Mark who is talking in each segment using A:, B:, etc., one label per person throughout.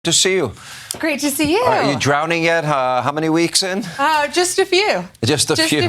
A: to see you.
B: Great to see you.
A: Are you drowning yet? How many weeks in?
B: Just a few.
A: Just a few.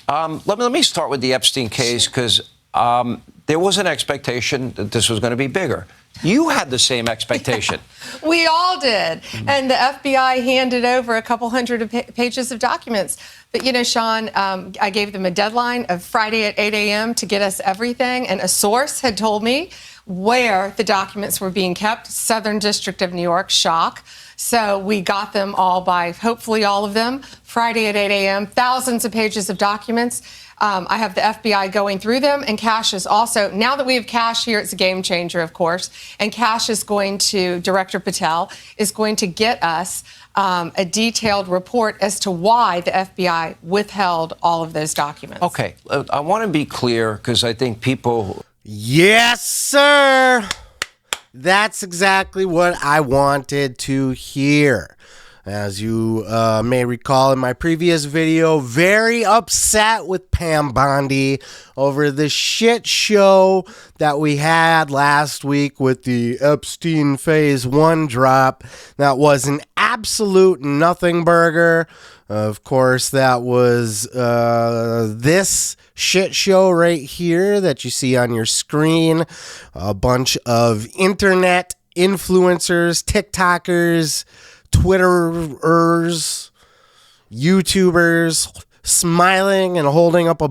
A: Let me start with the Epstein case, because there was an expectation that this was going to be bigger. You had the same expectation.
B: We all did. And the FBI handed over a couple hundred pages of documents. But, Sean, I gave them a deadline of Friday at 8 a.m. to get us everything. And a source had told me where the documents were being kept, Southern District of New York, shock. So we got them all by, hopefully all of them, Friday at 8 a.m., thousands of pages of documents. I have the FBI going through them, and Cash is also, now that we have Cash here, it's a game changer, of course, and Cash is going to, Director Patel, is going to get us a detailed report as to why the FBI withheld all of those documents.
A: Okay, I want to be clear, because I think people...
C: Yes, sir! That's exactly what I wanted to hear. As you may recall in my previous video, very upset with Pam Bondi over the shit show that we had last week with the Epstein Phase 1 drop. That was an absolute nothing burger. Of course, that was this shit show right here that you see on your screen. A bunch of internet influencers, TikTokers, Twitterers, YouTubers smiling and holding up a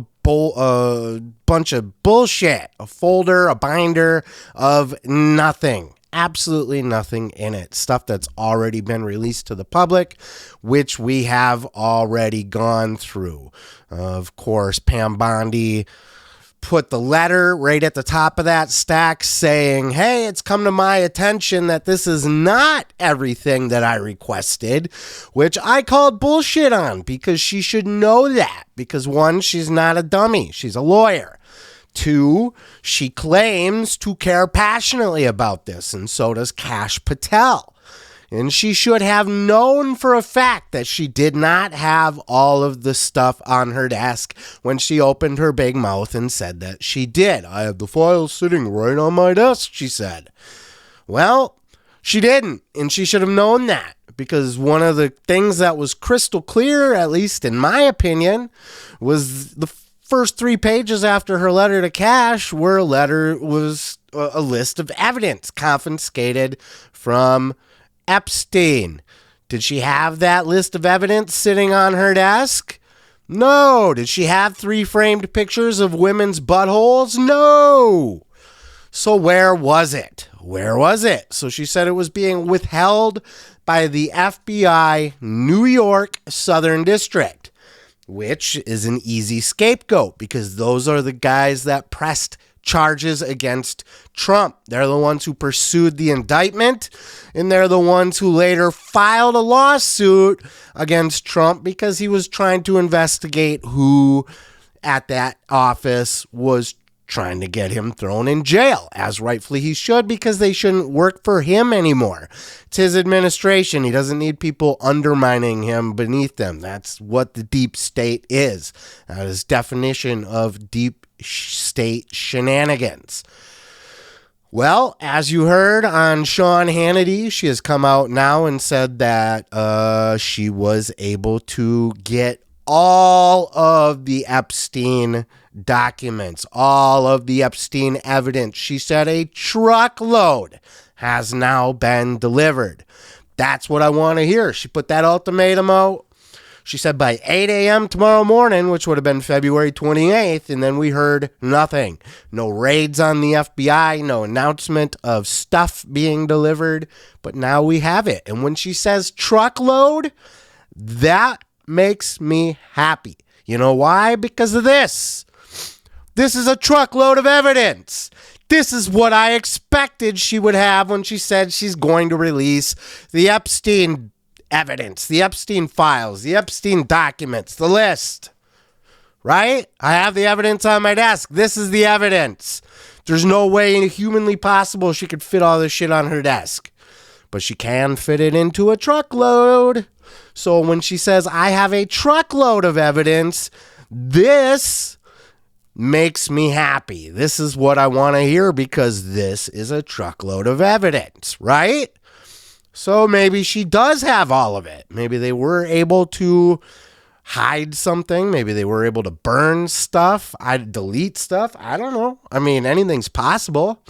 C: bunch of bullshit, a folder, a binder of nothing. Absolutely nothing in it. Stuff that's already been released to the public, which we have already gone through. Of course, Pam Bondi put the letter right at the top of that stack saying, hey, it's come to my attention that this is not everything that I requested, which I called bullshit on, because she should know that. Because one, she's not a dummy. She's a lawyer. Two, she claims to care passionately about this, and so does Cash Patel. And she should have known for a fact that she did not have all of the stuff on her desk when she opened her big mouth and said that she did. I have the files sitting right on my desk, she said. Well, she didn't, and she should have known that, because one of the things that was crystal clear, at least in my opinion, was the first 3 pages after her letter to Cash were a list of evidence confiscated from Epstein. Did she have that list of evidence sitting on her desk? No. Did she have 3 framed pictures of women's buttholes? No. So where was it? Where was it? So she said it was being withheld by the FBI New York Southern District, which is an easy scapegoat, because those are the guys that pressed charges against Trump. They're the ones who pursued the indictment, and they're the ones who later filed a lawsuit against Trump because he was trying to investigate who at that office was trying to get him thrown in jail, as rightfully he should, because they shouldn't work for him anymore. It's his administration. He doesn't need people undermining him beneath them. That's what the deep state is. That is definition of deep state shenanigans. Well, as you heard on Sean Hannity, she has come out now and said that she was able to get all of the Epstein documents, all of the Epstein evidence. She said a truckload has now been delivered. That's what I want to hear. She put that ultimatum out. She said by 8 a.m. tomorrow morning, which would have been February 28th, and then we heard nothing. No raids on the FBI, no announcement of stuff being delivered, but now we have it. And when she says truckload, that makes me happy. You know why? Because of this. This is a truckload of evidence. This is what I expected she would have when she said she's going to release the Epstein evidence, the Epstein files, the Epstein documents, the list. Right? I have the evidence on my desk. This is the evidence. There's no way humanly possible she could fit all this shit on her desk. But she can fit it into a truckload. So when she says, I have a truckload of evidence, this makes me happy. This is what I want to hear, because this is a truckload of evidence, right? So maybe she does have all of it. Maybe they were able to hide something. Maybe they were able to burn stuff. Delete stuff. I don't know. I mean, anything's possible.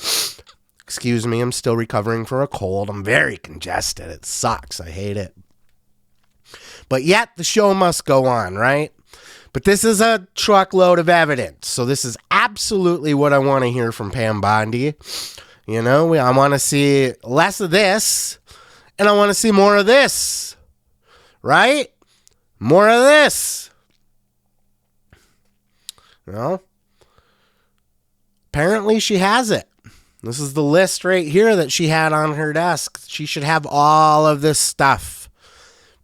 C: Excuse me, I'm still recovering from a cold. I'm very congested. It sucks. I hate it. But yet the show must go on, right? But this is a truckload of evidence. So this is absolutely what I want to hear from Pam Bondi. You know, I want to see less of this, and I want to see more of this, right? More of this. Well, apparently she has it. This is the list right here that she had on her desk. She should have all of this stuff.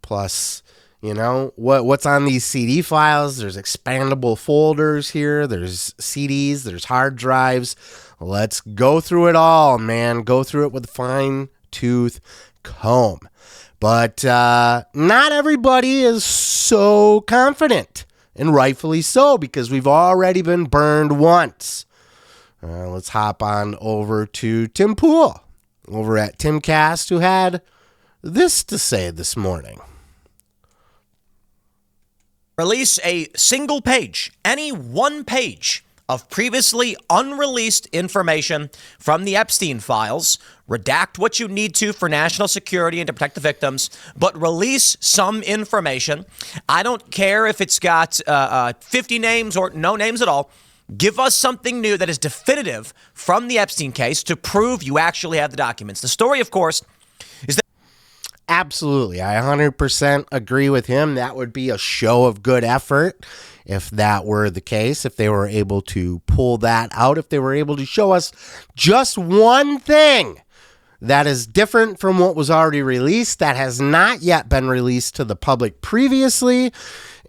C: Plus, you know, what's on these CD files? There's expandable folders here. There's CDs. There's hard drives. Let's go through it all, man. Go through it with a fine-tooth comb. But not everybody is so confident, and rightfully so, because we've already been burned once. Let's hop on over to Tim Pool over at Timcast, who had this to say this morning.
D: Release a single page, any one page of previously unreleased information from the Epstein files. Redact what you need to for national security and to protect the victims, but release some information. I don't care if it's got 50 names or no names at all. Give us something new that is definitive from the Epstein case to prove you actually have the documents. The story, of course, is that...
C: Absolutely. I 100% agree with him. That would be a show of good effort if that were the case, if they were able to pull that out, if they were able to show us just one thing that is different from what was already released, that has not yet been released to the public previously.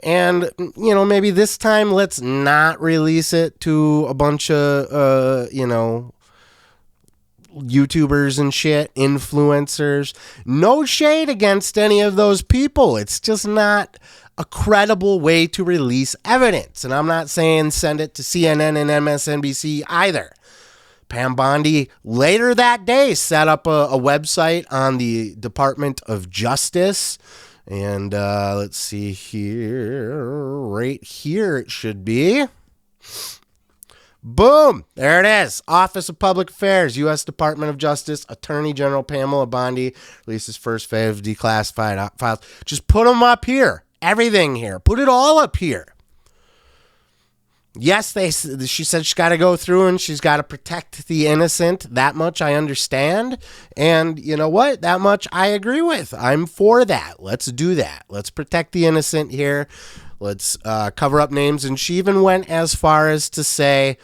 C: And, you know, maybe this time let's not release it to a bunch of, you know, YouTubers and shit, influencers. No shade against any of those people. It's just not a credible way to release evidence. And I'm not saying send it to CNN and MSNBC either. Pam Bondi later that day set up a website on the Department of Justice. And let's see here. Right here it should be. Boom! There it is. Office of Public Affairs, U.S. Department of Justice, Attorney General Pamela Bondi releases first phase of declassified files. Just put them up here. Everything here. Put it all up here. Yes, she said she's got to go through and she's got to protect the innocent. That much I understand. And you know what? That much I agree with. I'm for that. Let's do that. Let's protect the innocent here. Let's cover up names. And she even went as far as to say,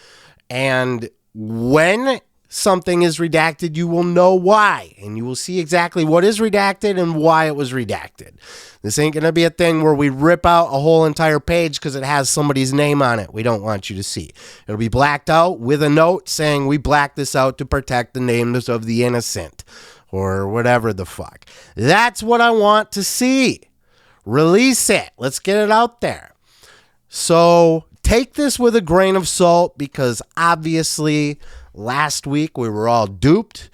C: and when something is redacted, you will know why. And you will see exactly what is redacted and why it was redacted. This ain't going to be a thing where we rip out a whole entire page because it has somebody's name on it. We don't want you to see. It'll be blacked out with a note saying we blacked this out to protect the names of the innocent or whatever the fuck. That's what I want to see. Release it. Let's get it out there. So take this with a grain of salt because obviously last week we were all duped.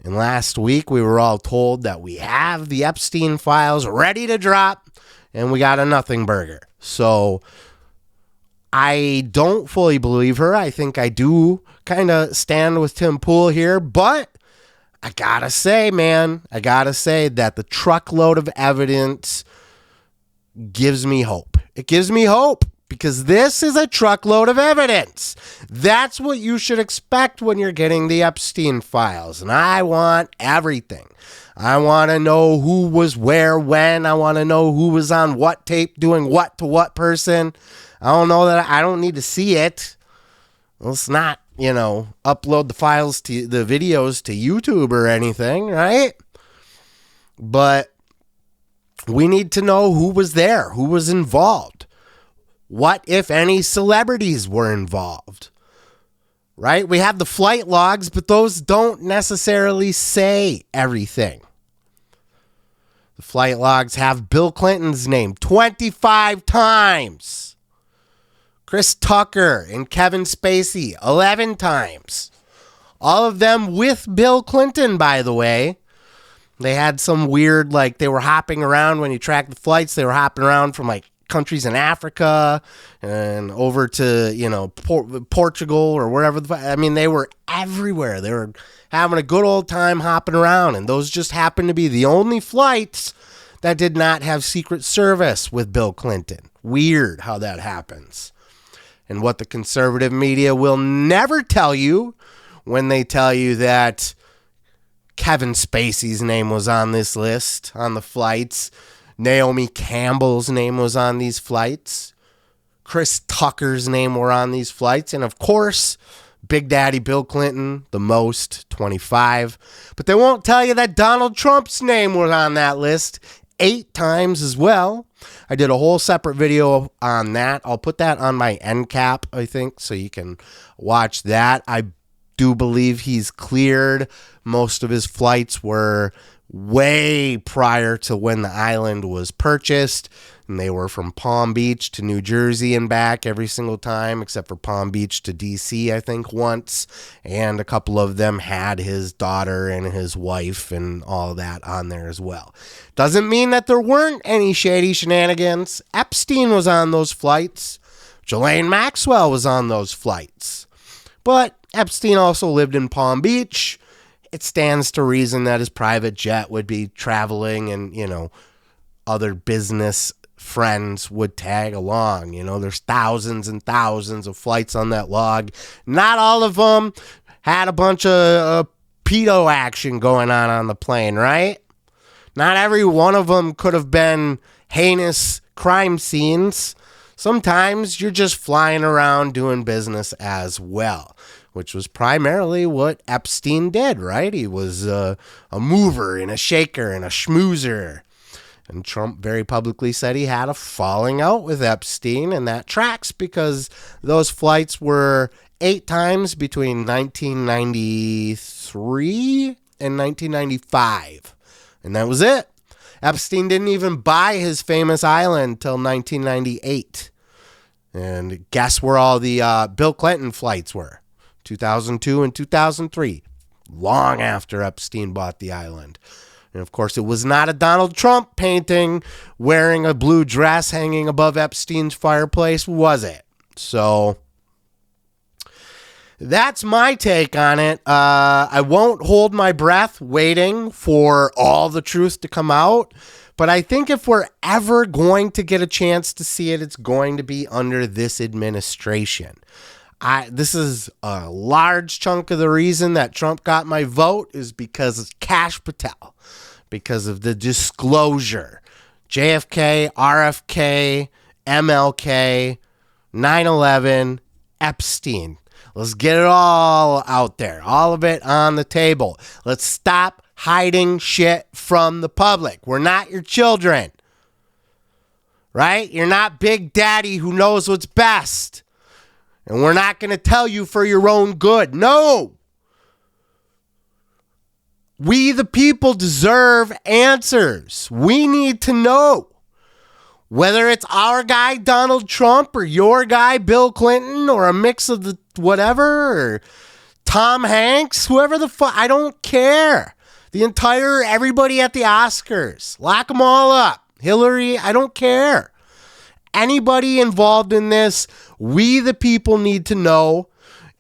C: And last week we were all told that we have the Epstein files ready to drop and we got a nothing burger. So I don't fully believe her. I think I do kind of stand with Tim Pool here, but I gotta say, man, that the truckload of evidence gives me hope. It gives me hope because this is a truckload of evidence. That's what you should expect when you're getting the Epstein files. And I want everything. I want to know who was where, when. I want to know who was on what tape doing what to what person. I don't know that I don't need to see it. Let's not, upload the files to the videos to YouTube or anything, right? But we need to know who was there, who was involved. What, if any, celebrities were involved, right? We have the flight logs, but those don't necessarily say everything. The flight logs have Bill Clinton's name 25 times. Chris Tucker and Kevin Spacey 11 times. All of them with Bill Clinton, by the way. They had some weird, like, they were hopping around when you track the flights. They were hopping around from, like, countries in Africa and over to, you know, Portugal or wherever. I mean, they were everywhere. They were having a good old time hopping around. And those just happened to be the only flights that did not have Secret Service with Bill Clinton. Weird how that happens. And what the conservative media will never tell you when they tell you that Kevin Spacey's name was on this list, on the flights. Naomi Campbell's name was on these flights. Chris Tucker's name were on these flights. And of course, Big Daddy Bill Clinton, the most, 25. But they won't tell you that Donald Trump's name was on that list 8 times as well. I did a whole separate video on that. I'll put that on my end cap, I think, so you can watch that. I do believe he's cleared. Most of his flights were way prior to when the island was purchased, and they were from Palm Beach to New Jersey and back every single time, except for Palm Beach to DC, I think, once, and a couple of them had his daughter and his wife and all that on there as well. Doesn't mean that there weren't any shady shenanigans. Epstein was on those flights. Ghislaine Maxwell was on those flights. But Epstein also lived in Palm Beach. It stands to reason that his private jet would be traveling and, you know, other business friends would tag along. You know, there's thousands and thousands of flights on that log. Not all of them had a bunch of pedo action going on the plane, right? Not every one of them could have been heinous crime scenes. Sometimes you're just flying around doing business as well, which was primarily what Epstein did, right? He was a mover and a shaker and a schmoozer. And Trump very publicly said he had a falling out with Epstein, and that tracks because those flights were 8 times between 1993 and 1995. And that was it. Epstein didn't even buy his famous island till 1998. And guess where all the Bill Clinton flights were? 2002 and 2003, long after Epstein bought the island. And of course, it was not a Donald Trump painting wearing a blue dress hanging above Epstein's fireplace, was it? So that's my take on it. I won't hold my breath waiting for all the truth to come out. But I think if we're ever going to get a chance to see it, it's going to be under this administration. This is a large chunk of the reason that Trump got my vote is because of Kash Patel, because of the disclosure. JFK, RFK, MLK, 9/11, Epstein. Let's get it all out there, all of it on the table. Let's stop hiding shit from the public. We're not your children, right? You're not Big Daddy who knows what's best. And we're not going to tell you for your own good. No. We, the people, deserve answers. We need to know. Whether it's our guy, Donald Trump, or your guy, Bill Clinton, or a mix of the whatever, or Tom Hanks, whoever the fuck, I don't care. Everybody at the Oscars, lock them all up. Hillary, I don't care. Anybody involved in this, we the people need to know.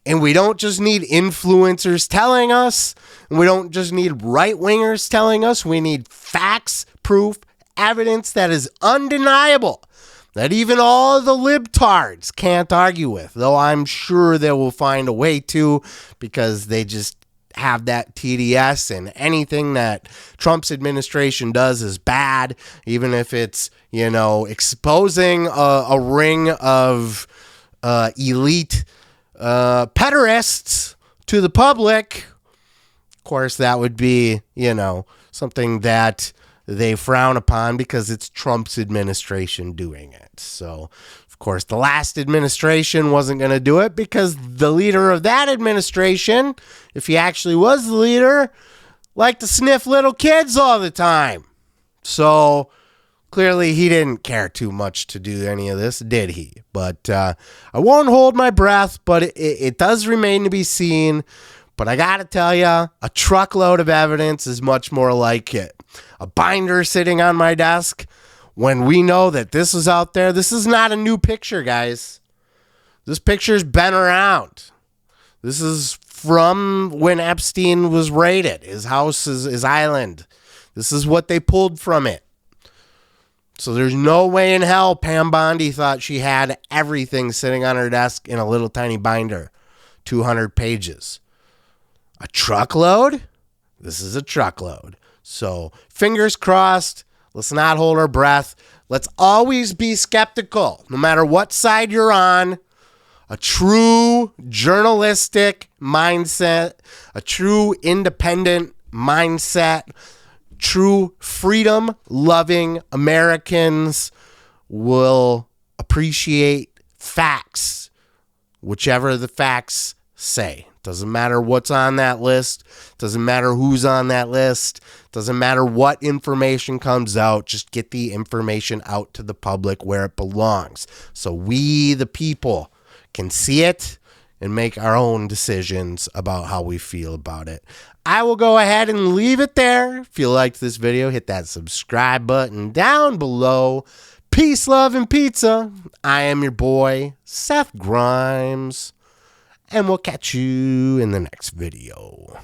C: And we don't just need influencers telling us. And we don't just need right-wingers telling us. We need facts, proof, evidence that is undeniable. That even all the libtards can't argue with. Though I'm sure they will find a way to, because they just have that TDS, and anything that Trump's administration does is bad, even if it's, you know, exposing a ring of elite pederasts to the public. Of course, that would be, you know, something that they frown upon because it's Trump's administration doing it. So, of course, the last administration wasn't going to do it because the leader of that administration, if he actually was the leader, liked to sniff little kids all the time. So clearly he didn't care too much to do any of this, did he? But I won't hold my breath, but it does remain to be seen. But I got to tell you, a truckload of evidence is much more like it. A binder sitting on my desk when we know that this is out there. This is not a new picture, guys. This picture's been around. This is from when Epstein was raided. His house, his island. This is what they pulled from it. So there's no way in hell Pam Bondi thought she had everything sitting on her desk in a little tiny binder. 200 pages. A truckload? This is a truckload. So fingers crossed. Let's not hold our breath. Let's always be skeptical, no matter what side you're on. A true journalistic mindset, a true independent mindset, true freedom-loving Americans will appreciate facts, whichever the facts say. Doesn't matter what's on that list. Doesn't matter who's on that list. Doesn't matter what information comes out. Just get the information out to the public where it belongs. So we, the people, can see it and make our own decisions about how we feel about it. I will go ahead and leave it there. If you liked this video, hit that subscribe button down below. Peace, love, and pizza. I am your boy, Seth Grimes. And we'll catch you in the next video.